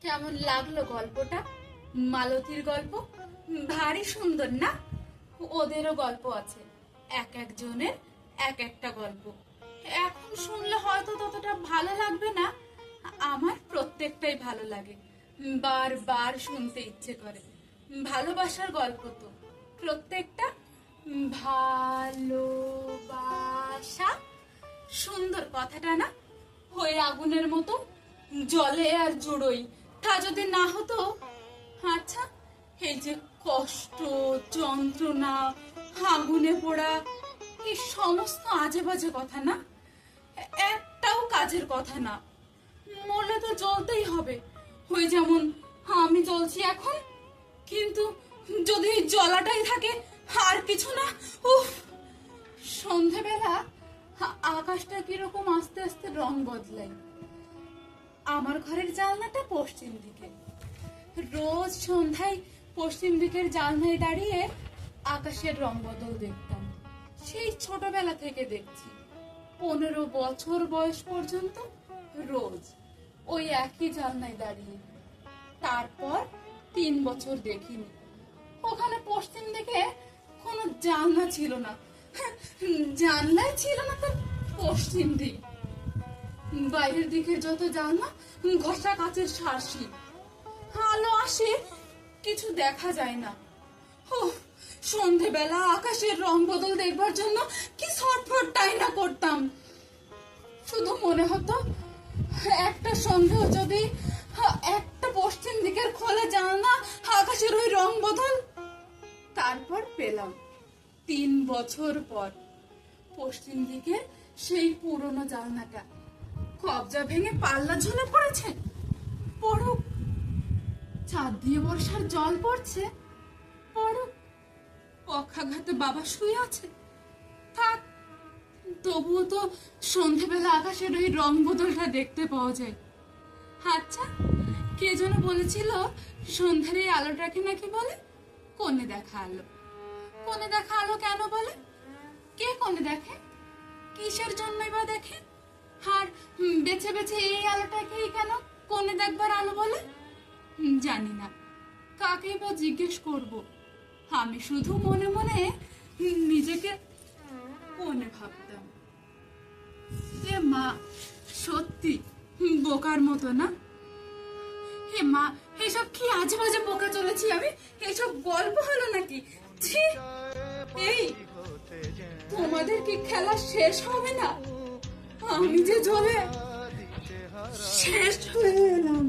কেমন লাগলো গল্পটা? মালতীর গল্প ভারী সুন্দর না? ওদেরও গল্প আছে, এক একজনের এক একটা গল্প। এখন শুনলে হয়তো ততটা ভালো লাগবে না, আমার প্রত্যেকটাই ভালো লাগে, বারবার শুনতে ইচ্ছে করে। ভালোবাসার গল্প তো প্রত্যেকটা। ভালোবাসা সুন্দর কথাটা না? হয়ে আগুনের মতো জলে আর জুড়োই, তা যদি না হতো। আচ্ছা, এই যে কষ্ট, যন্ত্রণা, আগুনে পোড়া, এই সমস্ত আজে বাজে কথা না, একটাও কাজের কথা না। মরলে তো জ্বলতেই হবে, ওই যেমন আমি জ্বলছি এখন। কিন্তু যদি এই জ্বলাটাই থাকে আর কিছু না, উফ। সন্ধেবেলা আকাশটা কিরকম আস্তে আস্তে রং বদলায়। আমার ঘরের জানলাটা পশ্চিম দিকে। রোজ সন্ধ্যায় পশ্চিম দিকের জানলায় দাঁড়িয়ে আকাশের রং বদল দেখতাম। সেই ছোটবেলা থেকে দেখছি, 15 বছর বয়স পর্যন্ত রোজ ওই একই জানলায় দাঁড়িয়ে। তারপর 3 বছর দেখিনি। ওখানে পশ্চিম দিকে কোনো জানলা ছিল না, জানলাই ছিল না তো পশ্চিম দিক। বাইরের দিকে যত জানলা ঘষা কাচের সারসি, আলো আসে কিছু দেখা যায় না। ও সন্ধেবেলা আকাশের রং বদল দেখবার জন্য কি ছটফটাই না করতাম। শুধু মনে হতো একটা সন্ধ্যেও যদি একটা পশ্চিম দিকের খোলা জানলা আকাশের ওই রং বদল। তারপর পেলাম 3 বছর পর পশ্চিম দিকের সেই পুরনো জানলাটা। কবজা ভেঙে পাল্লা ঝুলে পড়েছে, পড়ুক। চাঁদ দিয়ে বর্ষার জল পড়ছে, পড়ুক। পক্ষাঘাতে বাবা শুয়ে আছে, থাক। তবুও তো সন্ধেবেলা আকাশের ওই রং বদলটা দেখতে পাওয়া যায়। আচ্ছা, কে যেন বলেছিল সন্ধ্যের এই আলোটাকে নাকি বলে কনে দেখা আলো। কনে দেখা আলো কেন বলে? কে কনে দেখে? কিসের জন্যই বা দেখে? আর বেছে বেছে এই আলোটাকেই কেন কনে দেখবার আলো বলে? জানি না, কাকেই বা জিজ্ঞেস করব। আমি শুধু মনে মনে নিজেকে কনে ভাবতাম। এ মা, সত্যি বোকার মতো না? হে মা, এসব কি আজে বাজে বোকা চলেছি আমি? এসব গল্প হলো নাকি? ছি! এই তোমাদের কি খেলা শেষ হবে না? আমি যে জ্বলে শেষ হয়ে এলাম।